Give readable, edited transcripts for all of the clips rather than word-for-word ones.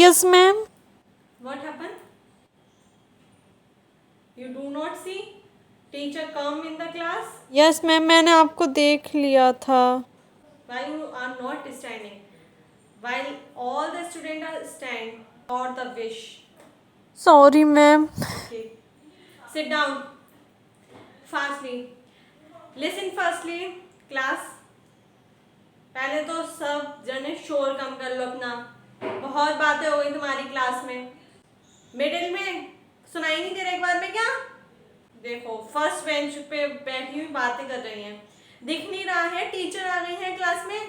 Yes ma'am. What happened? You do not see teacher come in the class? Yes ma'am, मैंने आपको देख लिया था। Why you are not standing? While all the students are stand for the wish. Sorry ma'am. Okay. Sit down. Fastly. Listen firstly, class. पहले तो सब जने शोर कम कर लो अपना। बहुत बातें हो गई तुम्हारी क्लास में। मिडिल में सुनाई नहीं दे रहा एक बार में क्या? देखो फर्स्ट बेंच पे बैठी हुई बातें कर रही हैं, दिख नहीं रहा है टीचर आ गई है क्लास में।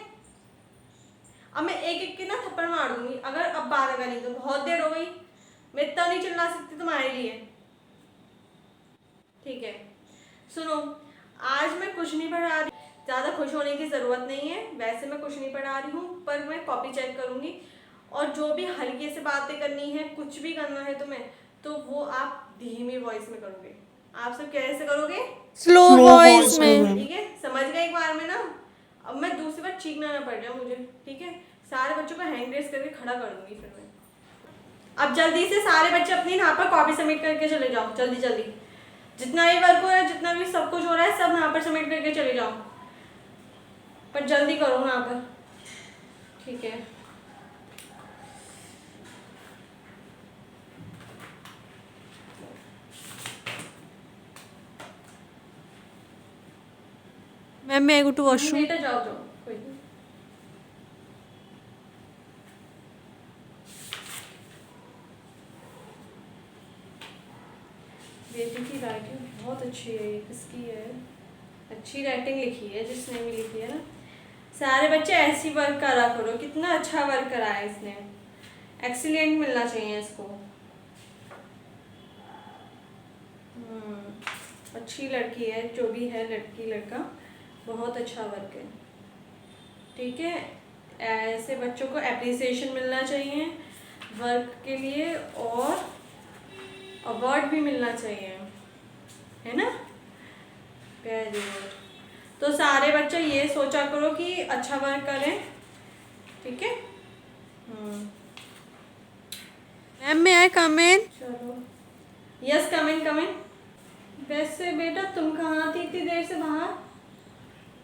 अब मैं एक एक की ना थप्पड़ मार दूंगी अगर अब बात करी तो। बहुत देर हो गई, मैं इतना नहीं चिल्ला सकती तुम्हारे लिए, ठीक है? सुनो, आज मैं कुछ नहीं पढ़ा रही, ज़्यादा खुश होने की ज़रूरत नहीं है। वैसे मैं कुछ नहीं पढ़ा रही हूँ, पर मैं कॉपी चेक करूँगी और जो भी हल्के से बातें करनी है, कुछ भी करना है तुम्हें, तो वो आप धीमी वॉइस में करोगे। आप सब कैसे करोगे? स्लो वॉइस में। ठीक है, समझ गए एक बार में ना? अब मैं दूसरी बार चीखना ना पड़ जाए मुझे, ठीक है? सारे बच्चों को हैंड रेस करके खड़ा कर दूंगी फिर मैं। अब जल्दी से सारे बच्चे अपनी यहाँ पर कॉपी सबमिट करके चले जाओ, जल्दी जल्दी। जितना भी वर्क हो रहा है, जितना भी सब कुछ हो रहा है, सब यहाँ पर सबमिट करके चले जाओ, पर जल्दी करो यहाँ पर, ठीक है? मैम मैं गो टू वॉशरूम। बेटा जाओ जाओ, कोई नहीं। बेटी की राइटिंग बहुत अच्छी है। किसकी है? अच्छी राइटिंग लिखी है जिसने भी लिखी है ना। सारे बच्चे ऐसी वर्क करा करो। कितना अच्छा वर्क करा है इसने, एक्सीलेंट मिलना चाहिए इसको। अच्छी लड़की है, जो भी है लड़की लड़का, बहुत अच्छा वर्क है, ठीक है? ऐसे बच्चों को एप्रिसिएशन मिलना चाहिए वर्क के लिए और अवार्ड भी मिलना चाहिए, है ना? Very good. तो सारे बच्चे ये सोचा करो कि अच्छा वर्क करें, ठीक है? मैम मैं आई कम इन? चलो, यस कम इन कम इन। वैसे बेटा तुम कहाँ थी इतनी देर से बाहर?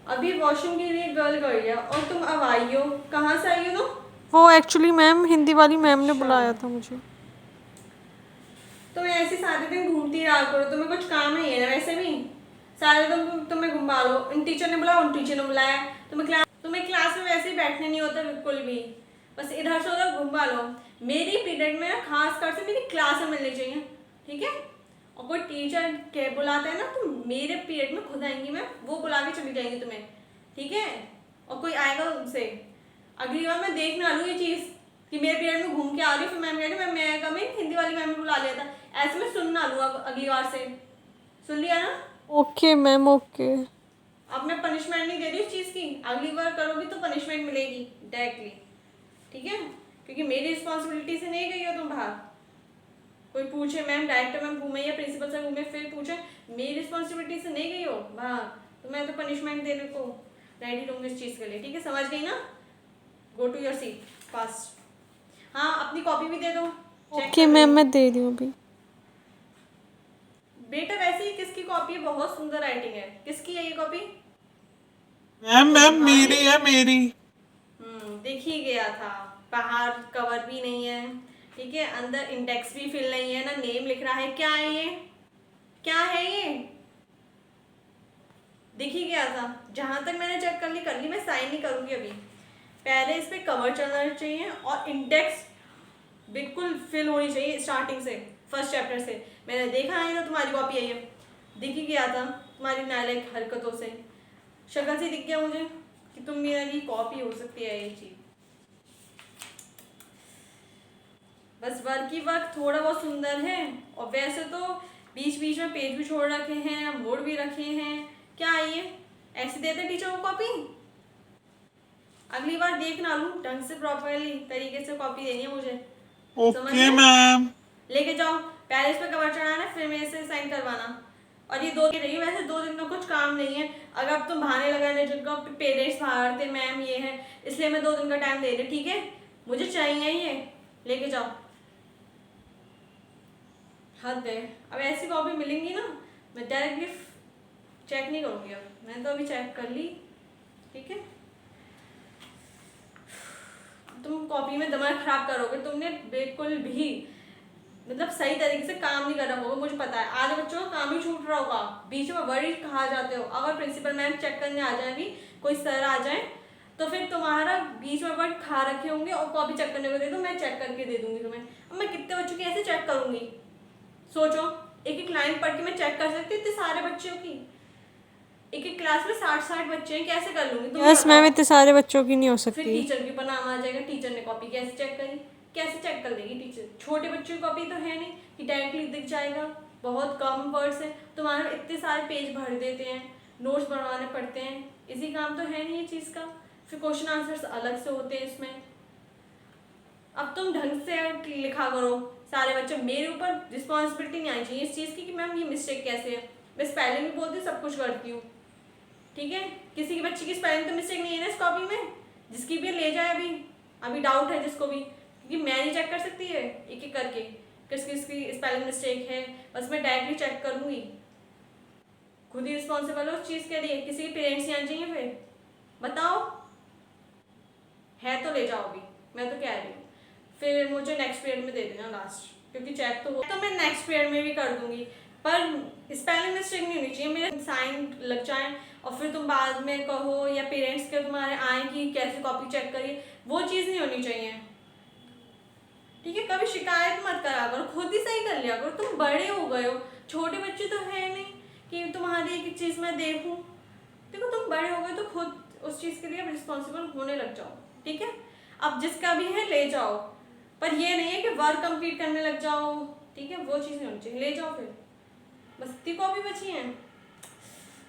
अभी वॉशरूम के लिए गर्ल गई है और तुम अब आई हो। कहाँ से आई हो तुम? वो एक्चुअली मैम हिंदी वाली मैम ने बुलाया था मुझे। तुम ऐसे सारे दिन घूमती रहा करो, तुम्हें कुछ काम नहीं है ना वैसे भी। सारे दिन तुम्हें घुमा लो, इन टीचर ने बुलाया उन टीचर ने बुलाया, तुम्हें क्लास में वैसे ही बैठने नहीं होता बिल्कुल भी, बस इधर से उधर घुमा लो। मेरी पीरियड में ना खास कर से मेरी क्लास में मिलनी चाहिए, ठीक है? और कोई टीचर के बुलाता है ना तो मेरे पीरियड में खुद आएंगी मैं, वो बुला के चली जाएंगी तुम्हें, ठीक है? और कोई आएगा उनसे, अगली बार मैं देख ना लूँ ये चीज़ कि मेरे पीरियड में घूम के आ रही हूँ, फिर मैम कह रही मैं कम हिंदी वाली मैम ने बुला लिया था, ऐसे मैं सुन ना लूँ अब अगली बार से। सुन लिया ना? Okay ma'am okay. अब मैं पनिशमेंट नहीं दे रही उस चीज़ की, अगली बार करोगी तो पनिशमेंट मिलेगी डायरेक्टली, ठीक है? क्योंकि मेरी रिस्पॉन्सिबिलिटी से नहीं गई हो तुम बाहर। कोई पूछे मैम डायरेक्टर मैम घूमे या प्रिंसिपल सर घूमे, फिर पूछे मेरी रिस्पॉन्सिबिलिटी से नहीं गई हो बाहर, तो मैं तो पनिशमेंट देने को रेडी रहूँगी इस चीज़ के लिए, ठीक है? समझ गई ना? Go to your seat fast. हाँ, अपनी कॉपी भी दे दो। ओके मैम मैं दे रही हूँ अभी। बेटा वैसे ही किसकी कॉपी है? बहुत सुंदर राइटिंग है। किसकी है ये कॉपी? मैम मेरी है मेरी। दिख ही गया था। बाहर कवर भी नहीं है, ठीक है? अंदर इंडेक्स भी फिल नहीं है ना, नेम लिख रहा है। क्या है ये? क्या है ये? दिख ही गया था। जहां तक मैंने चेक कर ली, मैं साइन नहीं करूंगी अभी। पहले इस पे कवर चलना चाहिए और इंडेक्स बिल्कुल फिल होनी चाहिए स्टार्टिंग से, फर्स्ट चैप्टर से। मैंने देखा है ना तुम्हारी कॉपी आई है, दिख ही गया था तुम्हारी नालायक हरकतों से। शक्ल से दिख गया मुझे कि तुम मेरी कॉपी हो सकती है ये चीज। बस वर्क ही वर्क थोड़ा बहुत सुंदर है, और वैसे तो बीच बीच में पेज भी छोड़ रखे हैं, मोड़ भी रखे हैं। क्या है ये? ऐसे देते टीचर को कॉपी? अगली बार देख ना लूं, ढंग से प्रॉपरली तरीके से कॉपी देनी है मुझे। Okay ma'am. लेके जाओ, पहले इस पे कवर चढ़ाना, फिर मेरे से साइन करवाना। और ये 2 दिन रही, वैसे 2 दिन में कुछ काम नहीं है। अगर अब तुम बहाने लगाने जिनको पेरेंट्स बाहर थे, मैम ये है, इसलिए मैं 2 दिन का टाइम दे रही, ठीक है? मुझे चाहिए ये, लेके जाओ। हद है। अब ऐसी कॉपी मिलेंगी ना, मैं डायरेक्टली चेक नहीं करूँगी। अब मैंने तो अभी चेक कर ली, ठीक है। तुम कॉपी में दिमाग खराब करोगे, तुमने बिल्कुल भी मतलब सही तरीके से काम नहीं कर रहा होगा, मुझे पता है। आधे बच्चों का काम ही छूट रहा होगा, बीच में वर्ड कहा जाते हो। अगर प्रिंसिपल मैम चेक करने आ जाएगी, कोई सर आ जाए, तो फिर तुम्हारा बीच में वर्ड खा रखे होंगे और कॉपी चेक करने को दे दो, मैं चेक करके दे दूंगी तुम्हें। अब मैं कितने बच्चों की ऐसे चेक करूंगी? सोचो, एक एक लाइन पढ़ के मैं चेक कर सकती हूँ इतने सारे बच्चों की? एक एक क्लास में 60-60 बच्चे हैं, कैसे कर लूंगी तुम यस मैम, इतने सारे बच्चों की नहीं हो फिर सकती। टीचर के ऊपर नाम आ जाएगा, टीचर ने कॉपी कैसे चेक करी? कैसे चेक कर देगी टीचर? छोटे बच्चों की कॉपी तो है नहीं कि डायरेक्टली दिख जाएगा, बहुत कम वर्ड्स है। तुम्हारे इतने सारे पेज भर देते हैं, नोट्स बनवाने पड़ते हैं, इसी काम तो है नहीं ये चीज़ का। फिर क्वेश्चन आंसर्स अलग से होते हैं इसमें। अब तुम ढंग से लिखा करो सारे बच्चे। मेरे ऊपर रिस्पॉन्सिबिलिटी नहीं आनी चाहिए इस चीज़ की कि मैम ये मिस्टेक कैसे है। मैं स्पेलिंग भी बोलती हूँ, सब कुछ करती हूँ, ठीक है। किसी की बच्ची की स्पेलिंग तो मिस्टेक नहीं है ना इस कॉपी में, जिसकी भी ले जाए। अभी डाउट है जिसको भी, क्योंकि मैं नहीं चेक कर सकती है एक एक करके किसकी स्पेलिंग मिस्टेक है, बस मैं डायरेक्टली चेक कर लूँगी। खुद ही रिस्पॉन्सिबल हो उस चीज़ के लिए, किसी के पेरेंट्स नहीं आने चाहिए। फिर बताओ, है तो ले जाओ अभी, मैं तो कह रही हूँ। फिर मुझे नेक्स्ट पीरियड में दे देना लास्ट, क्योंकि चेक तो हो तो मैं नेक्स्ट पीरियड में भी कर दूंगी, पर स्पेलिंग मिस्टेक नहीं होनी चाहिए, मेरे साइन लग जाए और फिर तुम बाद में कहो या पेरेंट्स के तुम्हारे आए कि कैसे कॉपी चेक करिए, वो चीज़ नहीं होनी चाहिए, ठीक है। कभी शिकायत मत करा करो, खुद ही सही कर लिया करो। तुम बड़े हो गए हो, छोटे बच्चे तो है नहीं कि तुम्हारी एक एक चीज़ मैं देखूँ। देखो तुम बड़े हो गए तो खुद उस चीज़ के लिए रिस्पॉन्सिबल होने लग जाओ, ठीक है। अब जिसका भी है ले जाओ, पर ये नहीं है कि वर्क कंप्लीट करने लग जाओ, ठीक है। वो चीज़ नहीं होनी चाहिए, ले जाओ फिर। बस इतनी कॉपी बची है।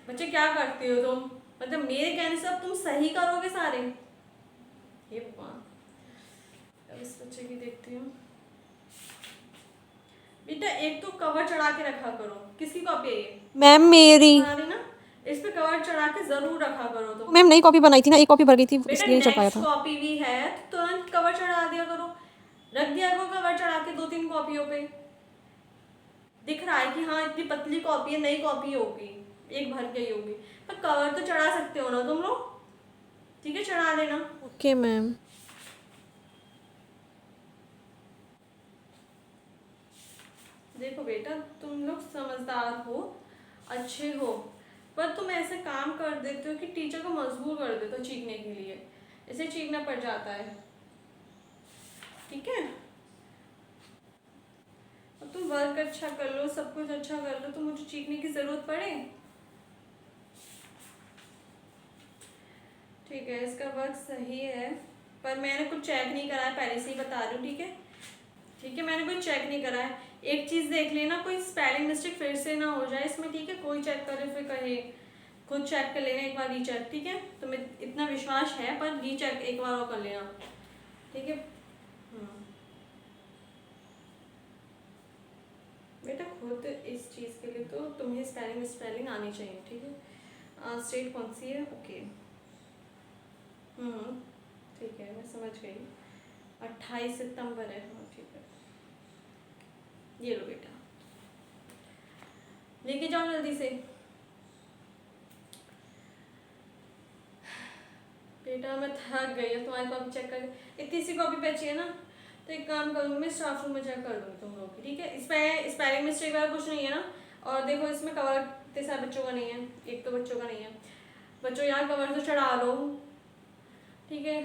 बच्चे क्या करते हो तुम? मतलब मेरे कहने से अब तुम सही करोगे सारे? ये भगवान, अब इस बच्चे की देखती हूँ। बेटा एक तो कवर चढ़ा के रखा करो। किसकी कॉपी है ये? मैम मेरी। तुम्हारी ना, इस पे कवर चढ़ा के जरूर रखा करो तुम। मैम नई कॉपी बनाई थी ना, एक कॉपी भर गई थी, बेटा इसलिए नहीं चढ़ पाया नेक्स्ट था। कॉपी भी है तो तुरंत कवर चढ़ा दिया करो, रख दिया करो कवर चढ़ा के 2-3 कॉपियों पे। दिख रहा है कि हाँ इतनी पतली कॉपी है, नई कॉपी होगी, एक भर के ही होगी, पर कवर तो चढ़ा सकते हो ना तुम लोग, ठीक है, चढ़ा लेना। Okay ma'am. देखो बेटा तुम लोग समझदार हो, अच्छे हो, पर तुम ऐसे काम कर देते हो कि टीचर को मजबूर कर देते हो चीखने के लिए, इसे चीखना पड़ जाता है, ठीक है। अब तुम वर्क अच्छा कर लो, सब कुछ अच्छा कर लो, तो मुझे चीखने की जरूरत पड़े? ठीक है, इसका वर्क सही है, पर मैंने कुछ चेक नहीं करा है, पहले से ही बता रही हूँ, ठीक है। ठीक है, मैंने कोई चेक नहीं करा है। एक चीज़ देख लेना, कोई स्पेलिंग मिस्टेक फिर से ना हो जाए इसमें, ठीक है। कोई चेक करे फिर कहे, खुद चेक कर लेना एक बार, रीचेक, ठीक है। तुम्हें इतना विश्वास है, पर रीचेक एक बार और कर लेना, ठीक है। बेटा खुद इस चीज़ के लिए तो तुम्हें स्पेलिंग आनी चाहिए, ठीक है। स्टेट कौन सी है? ओके, ठीक है, मैं समझ गई। 28 सितंबर है, हाँ ठीक है। ये लो बेटा, लेके जाओ जल्दी से। बेटा मैं थक गई हूँ तुम्हारी कॉपी चेक कर, इतनी सी कॉपी बची है ना, तो एक काम करूँगी, मैं स्टाफ रूम में चेक कर दूँगी तुम लोग की, ठीक है। इसमें स्पेलिंग मिस्टेक वाला कुछ नहीं है ना। और देखो इसमें कवर इतने सारे बच्चों का नहीं है, एक तो बच्चों का नहीं है। बच्चों यहाँ कवर तो चढ़ा लो, ठीक है।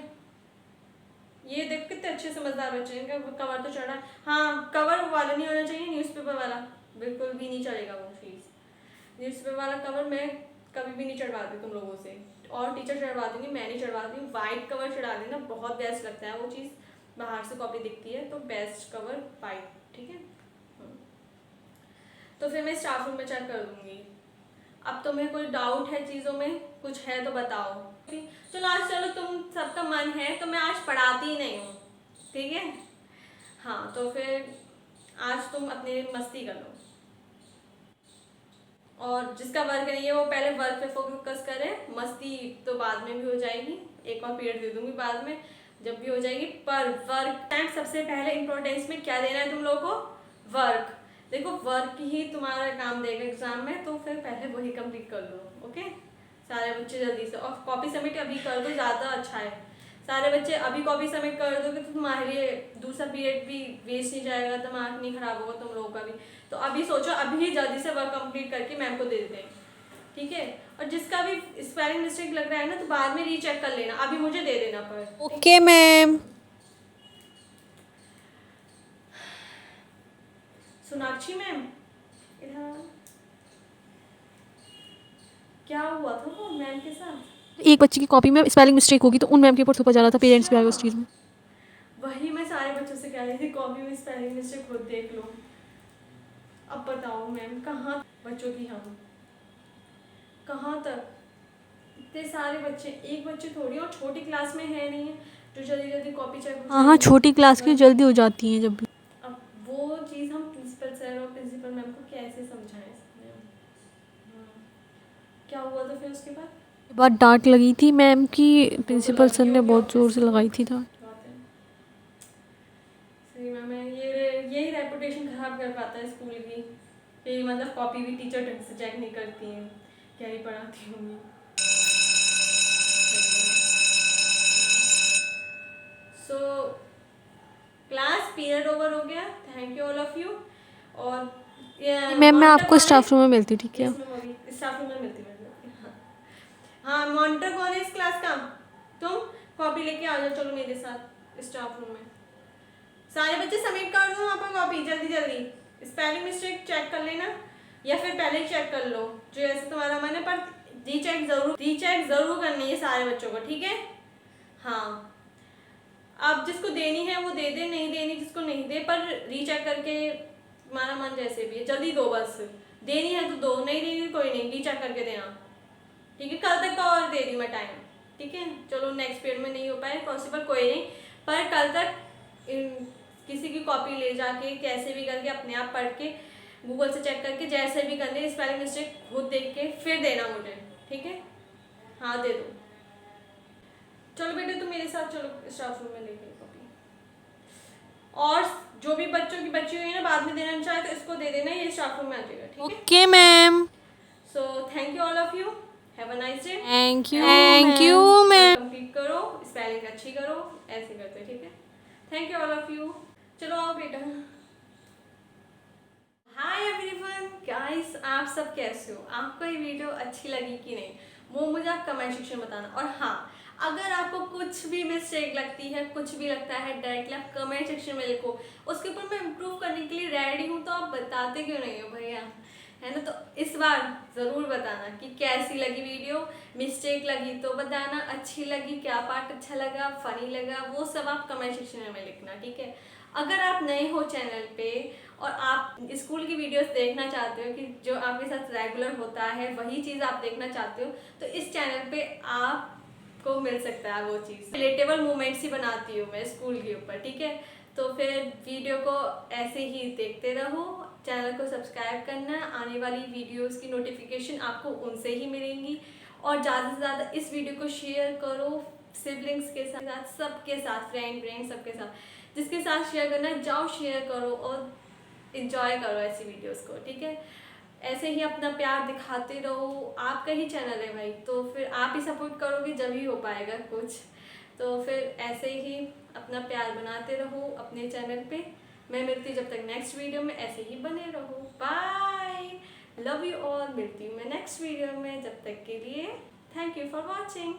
ये देखो कितने अच्छे समझदार बच्चे हैं, कवर तो चढ़ा। हाँ, कवर वाला नहीं होना चाहिए, न्यूज़पेपर वाला बिल्कुल भी नहीं चलेगा वो चीज़। न्यूज़पेपर वाला कवर मैं कभी भी नहीं चढ़वाती तुम लोगों से, और टीचर चढ़वा देंगे, मैं नहीं चढ़वाती। वाइट कवर चढ़ा देना, बहुत बेस्ट लगता है वो चीज़, बाहर से कॉपी दिखती है तो बेस्ट कवर वाइट, ठीक है। तो फिर मैं स्टाफ रूम में चेक कर दूँगी। अब तुम्हें कोई डाउट है चीज़ों में, कुछ है तो बताओ। चलो आज, चलो तुम सबका मन है तो मैं आज पढ़ाती ही नहीं हूँ, ठीक है। हाँ तो फिर आज तुम अपने मस्ती कर लो, और जिसका वर्क नहीं है वो पहले वर्क पे फोकस करे, मस्ती तो बाद में भी हो जाएगी, एक और पीरियड दे दूंगी बाद में। जब भी हो जाएगी। पर वर्क टाइम सबसे पहले इंपॉर्टेंस में क्या देना है तुम लोगों को? वर्क। देखो वर्क ही तुम्हारा काम देगा एग्जाम में, तो फिर पहले वही कंप्लीट कर लो। ओके सारे बच्चे जल्दी से, और कॉपी सबमिट अभी कर दो, ज़्यादा अच्छा है। सारे बच्चे अभी कॉपी सबमिट कर दोगे तो तुम्हारे लिए दूसरा पीरियड भी वेस्ट नहीं जाएगा, दिमाग नहीं खराब होगा तुम लोगों का भी। तो अभी सोचो, अभी जल्दी से वर्क कंप्लीट करके मैम को दे देते हैं, ठीक है। और जिसका भी स्पेलिंग मिस्टेक लग रहा है ना, तो बाद में रीचेक कर लेना, अभी मुझे दे देना पर। Okay ma'am. सोनाक्षी मैम इधर क्या हुआ था वो मैम के साथ? एक बच्चे की कॉपी में स्पेलिंग मिस्टेक होगी तो उन मैम के ऊपर थोपा जा रहा था, पेरेंट्स भी आए उस चीज़ में। वही मैं सारे बच्चों से कह रही थी, कॉपी में स्पेलिंग मिस्टेक खुद देख लो। अब बताओ मैम, कहाँ बच्चों की हम कहाँ तक? इतने सारे बच्चे, एक बच्चे थोड़ी, और छोटी क्लास में है नहीं है जो जल्दी जल्दी कॉपी चेक हो हाँ, जाएगी। छोटी क्लास की जल्दी हो जाती हैं जब भी। अब वो चीज़ हम प्रिंसिपल सर और प्रिंसिपल मैम को कैसे समझाएं? क्या हुआ था फिर उसके बाद? बहुत डांट लगी थी मैम की, प्रिंसिपल सर ने बहुत ज़ोर से लगाई थी डांट। सही मैम है, यही रेपुटेशन खराब कर पाता है स्कूल की, कि मतलब कॉपी भी टीचर ढंग से चेक नहीं करती हैं, क्या ही पढ़ाती होंगी। सो क्लास पीरियड ओवर हो गया, thank you all of you. और मैम मैं आपको स्टाफ रूम में मिलती, ठीक है? स्टाफ रूम में मिलती मैं। हाँ मॉनिटर कौन है इस क्लास का? तुम कॉपी लेके आ जाओ, चलो मेरे साथ स्टाफ रूम में। सारे बच्चे सबमिट कर दो वहाँ पर कॉपी, जल्दी जल्दी। स्पेलिंग मिस्टेक चेक कर लेना, या फिर पहले ही चेक कर लो जो ऐसे तुम्हारा मन है, पर रीचेक जरूर करनी है सारे बच्चों को, ठीक है? हाँ आप जिसको देनी है वो दे दे, नहीं देनी जिसको नहीं दे, पर रीचेक करके तुम्हारा मन जैसे भी है जल्दी दो, बस देनी है तो दो, नहीं देनी कोई नहीं, रीचेक करके देना, ठीक है? कल तक का और दे दी मैं टाइम, ठीक है? चलो नेक्स्ट पीरियड में नहीं हो पाए पॉसिबल, कोई नहीं, पर कल तक किसी की कॉपी ले जाके कैसे भी करके अपने आप पढ़ के गूगल से चेक करके जैसे भी करने, स्पेलिंग मिस्टेक खुद देख के फिर देना मुझे, ठीक है? हाँ दे दो। चलो बेटे तुम मेरे साथ चलो स्टाफ रूम में लेके कॉपी। और जो भी बच्चों की बची हुई है ना, बाद में देना चाहे तो इसको दे देना, ये स्टाफ रूम में आ जाएगा, ठीक है? Okay ma'am. So thank you all of you, have a nice day. Thank you ma'am. Complete करो, स्पेलिंग अच्छी करो, ऐसे करते, ठीक है? Thank you all of you. चलो आओ बेटा। हाय एवरीवन गाइस, आप सब कैसे हो? आपको ये वीडियो अच्छी लगी कि नहीं वो मुझे आप कमेंट सेक्शन में बताना। और हाँ, अगर आपको कुछ भी मिस्टेक लगती है, कुछ भी लगता है, डायरेक्टली आप कमेंट सेक्शन में लिखो, उसके ऊपर मैं इम्प्रूव करने के लिए रेडी हूँ। तो आप बताते क्यों नहीं हो भैया, है ना? तो इस बार ज़रूर बताना कि कैसी लगी वीडियो, मिस्टेक लगी तो बताना, अच्छी लगी, क्या पार्ट अच्छा लगा, फनी लगा, वो सब आप कमेंट सेक्शन में लिखना, ठीक है? अगर आप नए हो चैनल पे और आप स्कूल की वीडियोस देखना चाहते हो कि जो आपके साथ रेगुलर होता है वही चीज़ आप देखना चाहते हो, तो इस चैनल पे आपको मिल सकता है वो चीज़। रिलेटेबल मोमेंट्स ही बनाती हूँ मैं स्कूल के ऊपर, ठीक है? तो फिर वीडियो को ऐसे ही देखते रहो, चैनल को सब्सक्राइब करना, आने वाली वीडियोस की नोटिफिकेशन आपको उनसे ही मिलेंगी। और ज़्यादा से ज़्यादा इस वीडियो को शेयर करो सिबलिंग्स के साथ, सबके साथ, फ्रेंड सबके साथ, जिसके साथ शेयर करना है जाओ शेयर करो और इन्जॉय करो ऐसी वीडियोस को, ठीक है? ऐसे ही अपना प्यार दिखाते रहो, आपका ही चैनल है भाई, तो फिर आप ही सपोर्ट करोगे जब ही हो पाएगा कुछ। तो फिर ऐसे ही अपना प्यार बनाते रहो अपने चैनल पे। मैं मिलती हूँ जब तक नेक्स्ट वीडियो में, ऐसे ही बने रहो। Bye, love you all. मिलती हूँ मैं नेक्स्ट वीडियो में, जब तक के लिए थैंक यू फॉर वॉचिंग।